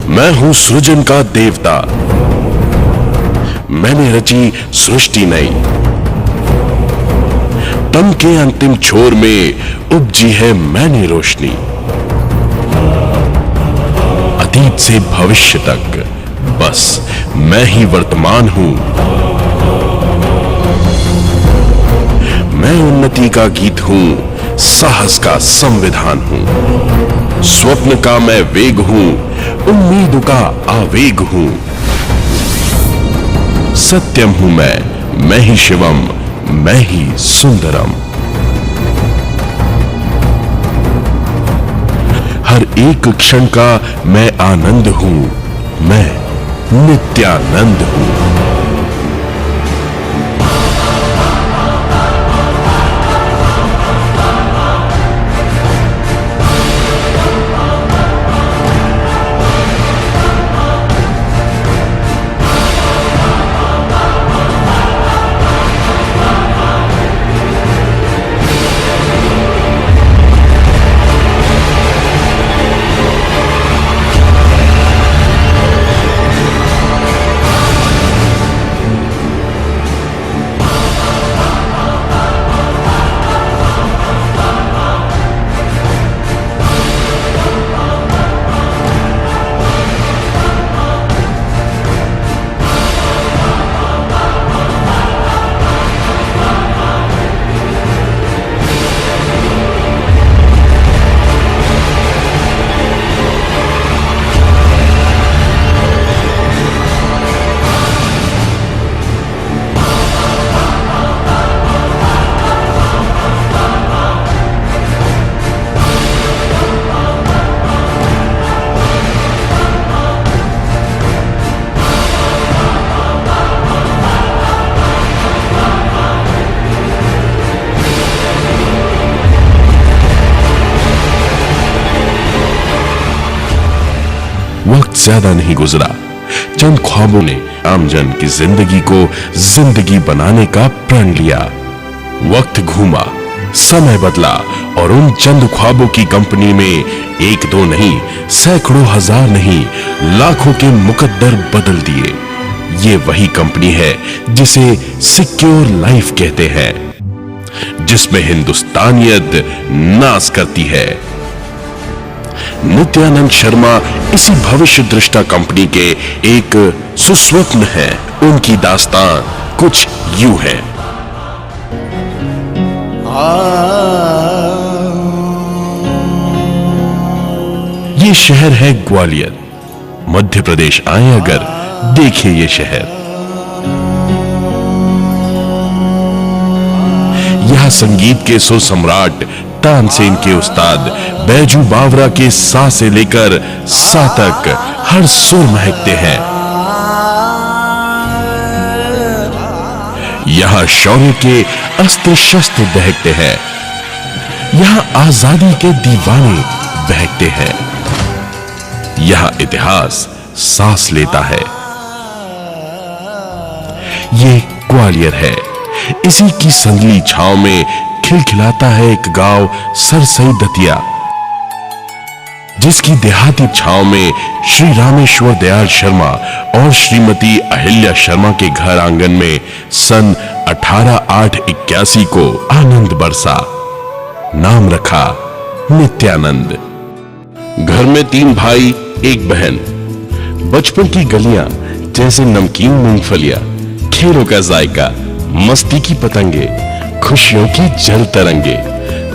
मैं हूं सृजन का देवता, मैंने रची सृष्टि नई। तन के अंतिम छोर में उपजी है मैंने रोशनी। अतीत से भविष्य तक बस मैं ही वर्तमान हूं। मैं उन्नति का गीत हूं, साहस का संविधान हूं। स्वप्न का मैं वेग हूं, उम्मीद का आवेग हूं। सत्यम हूं मैं ही शिवम, मैं ही सुंदरम। हर एक क्षण का मैं आनंद हूं, मैं नित्यानंद हूं। वक्त ज्यादा नहीं गुजरा, चंद ख्वाबों ने आमजन की जिंदगी को जिंदगी बनाने का प्रण लिया। वक्त घूमा, समय बदला और उन चंद ख्वाबों की कंपनी में एक दो नहीं, सैकड़ों हजार नहीं, लाखों के मुकद्दर बदल दिए। ये वही कंपनी है जिसे सिक्योर लाइफ कहते हैं, जिसमें हिंदुस्तानियत नाज करती है। नित्यानंद शर्मा इसी भविष्य दृष्टा कंपनी के एक सुस्वप्न है। उनकी दास्तान कुछ यूं है। ये शहर है ग्वालियर, मध्य प्रदेश आए अगर देखिए ये शहर। यहां संगीत के सुसम्राट तानसेन के उस्ताद बैजू बावरा के सा से लेकर सा तक हर सुर महकते हैं। यहां शौर्य के अस्त्र शस्त्र दहकते हैं। यहां आजादी के दीवाने बहकते हैं। यहां इतिहास सांस लेता है। ये ग्वालियर है। इसी की संदली छांव में खिलखिलाता है एक गांव सरसई दतिया, जिसकी देहाती छांव में श्री रामेश्वर दयाल शर्मा और श्रीमती अहिल्या शर्मा के घर आंगन में सन 1881 को आनंद बरसा। नाम रखा नित्यानंद। घर में 3 भाई 1 बहन। बचपन की गलियां जैसे नमकीन मूंगफलियां, खेलों का जायका, मस्ती की पतंगे, खुशियों की जल तरंगे,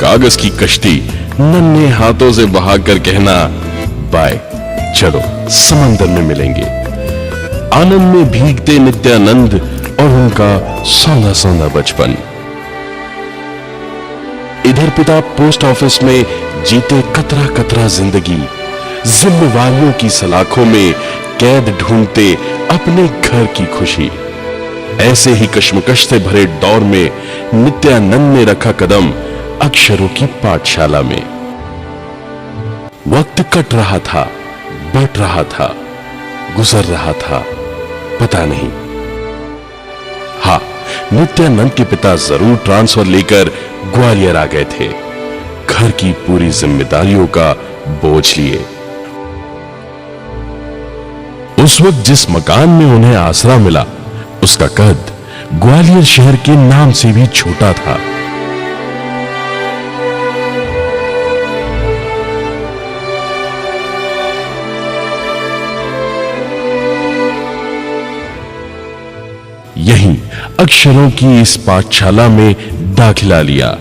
कागज की कश्ती नन्हे हाथों से बहाकर कहना बाय, चलो समंदर में मिलेंगे। आनंद में भीगते नित्यानंद और उनका सौंधा सौंधा बचपन। इधर पिता पोस्ट ऑफिस में जीते कतरा कतरा जिंदगी, जिम्मेवारियों की सलाखों में कैद ढूंढते अपने घर की खुशी। ऐसे ही कश्मकश से भरे दौर में नित्यानंद ने रखा कदम अक्षरों की पाठशाला में। वक्त कट रहा था, बट रहा था, गुजर रहा था, पता नहीं। हाँ, नित्यानंद के पिता जरूर ट्रांसफर लेकर ग्वालियर आ गए थे, घर की पूरी जिम्मेदारियों का बोझ लिए। उस वक्त जिस मकान में उन्हें आसरा मिला, उसका कद ग्वालियर शहर के नाम से भी छोटा था। यहीं अक्षरों की इस पाठशाला में दाखिला लिया।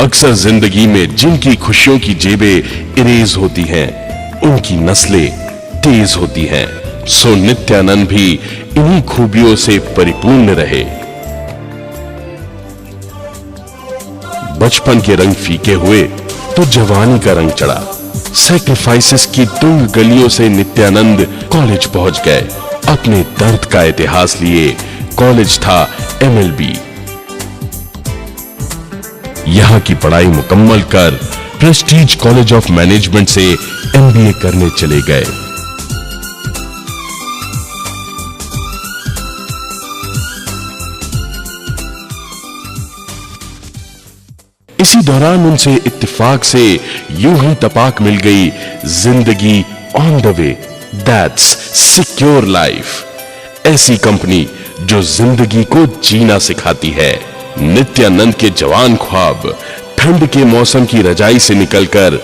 अक्सर जिंदगी में जिनकी खुशियों की जेबें इरेज होती हैं, उनकी नस्लें तेज होती हैं। सो नित्यानंद भी इन्हीं खूबियों से परिपूर्ण रहे। बचपन के रंग फीके हुए तो जवानी का रंग चढ़ा। सैक्रिफाइसेस की तुंग गलियों से नित्यानंद कॉलेज पहुंच गए। अपने दर्द का इतिहास लिए कॉलेज था MLB। यहां की पढ़ाई मुकम्मल कर प्रेस्टीज कॉलेज ऑफ मैनेजमेंट से MBA करने चले गए। इसी दौरान उनसे इत्तेफाक से यूं ही तपाक मिल गई जिंदगी on the way, that's secure life. ऐसी कंपनी जो जिंदगी को जीना सिखाती है। नित्यानंद के जवान ख्वाब ठंड के मौसम की रजाई से निकलकर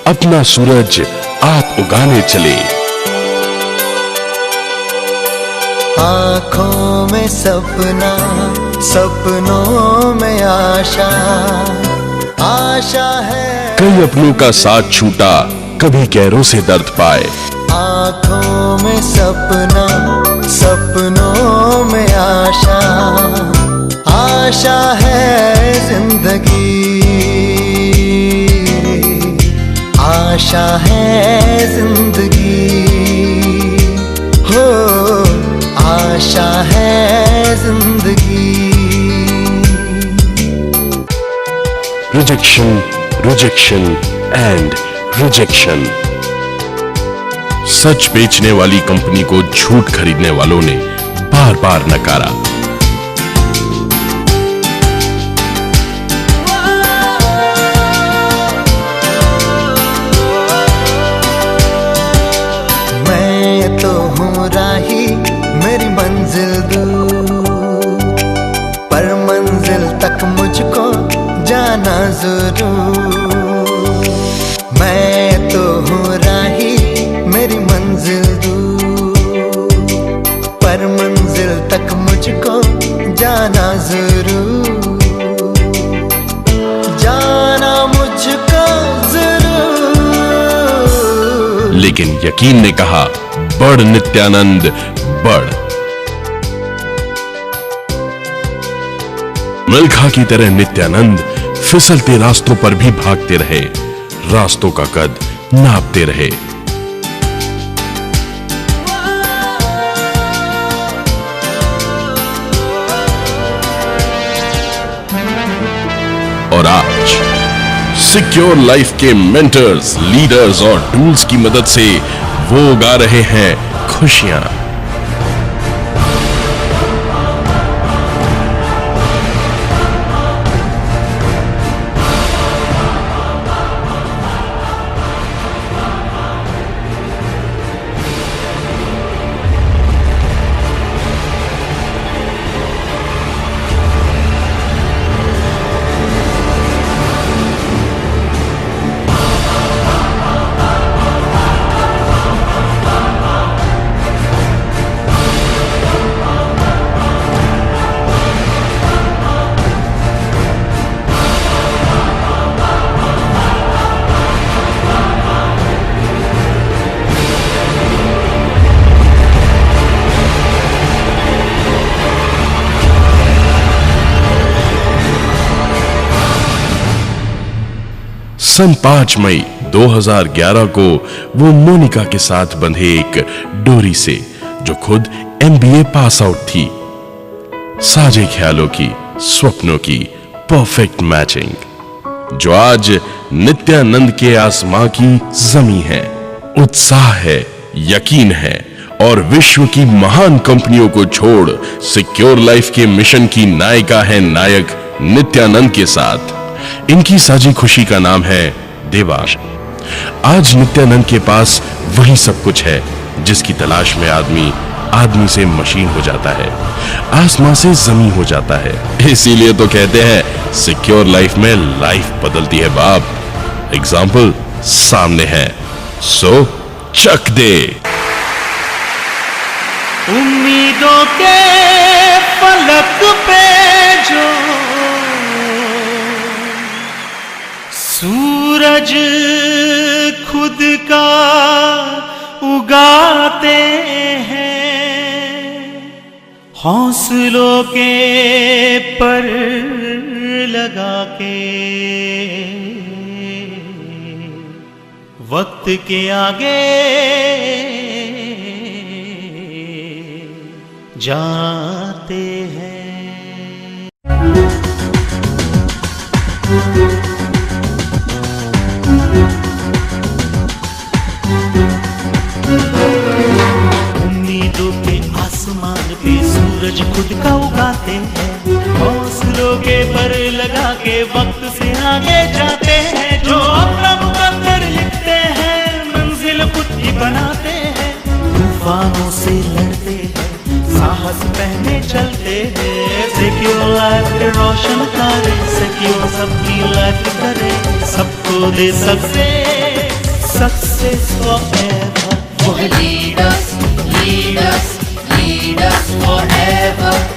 अपना सूरज आप उगाने चले। आंखों में सपना, सपनों में आशा, आशा है। कई अपनों का साथ छूटा, कभी गैरों से दर्द पाए। आंखों में सपना, सपनों में आशा, आशा है जिंदगी, आशा है जिंदगी, हो आशा है जिंदगी। Rejection, rejection and rejection. सच बेचने वाली कंपनी को झूठ खरीदने वालों ने बार बार नकारा। मैं तो हूँ राही, मेरी मंजिल दूर, पर मंजिल तक मुझको जाना जरूर। मैं तो हूँ राही, मेरी मंजिल दूर, पर मंजिल तक मुझको जाना जरूर, जाना मुझको जरूर। लेकिन यकीन ने कहा, बढ़ नित्यानंद बढ़। मिल्खा की तरह नित्यानंद फिसलते रास्तों पर भी भागते रहे, रास्तों का कद नापते रहे। और आज सिक्योर लाइफ के मेंटर्स, लीडर्स और टूल्स की मदद से वो उगा रहे हैं खुशियां। सन 5 मई 2011 को वो मोनिका के साथ बंधे एक डोरी से, जो खुद MBA पास आउट थी। साजे ख्यालों की, स्वप्नों की परफेक्ट मैचिंग, जो आज नित्यानंद के आसमां की जमी है। उत्साह है, यकीन है और विश्व की महान कंपनियों को छोड़ सिक्योर लाइफ के मिशन की नायिका है नायक नित्यानंद के साथ। इनकी साझी खुशी का नाम है देवा। आज नित्यानंद के पास वही सब कुछ है जिसकी तलाश में आदमी से मशीन हो जाता है, आसमां से जमीन हो जाता है। इसीलिए तो कहते हैं सिक्योर लाइफ में लाइफ बदलती है बाप। एग्जाम्पल सामने है, सो चक दे। उम्मीदों के फलक पे जो सूरज खुद का उगाते हैं, हौसलों के पर लगा के वक्त के आगे जाते हैं। उम्मीदों के आसमान पे सूरज खुद का उगाते हैं, हौसलों के पर लगा के वक्त से आगे जाते हैं। जो अपना मुकद्दर लिखते हैं, मंजिल खुद ही बनाते हैं। तूफानों से लड़ते हैं, साहस पहने चलते हैं। सिक्योर लाइफ के रोशन तारे, सिक्योर सबकी लाइफ करे, सबको दे success forever. Lead us forever.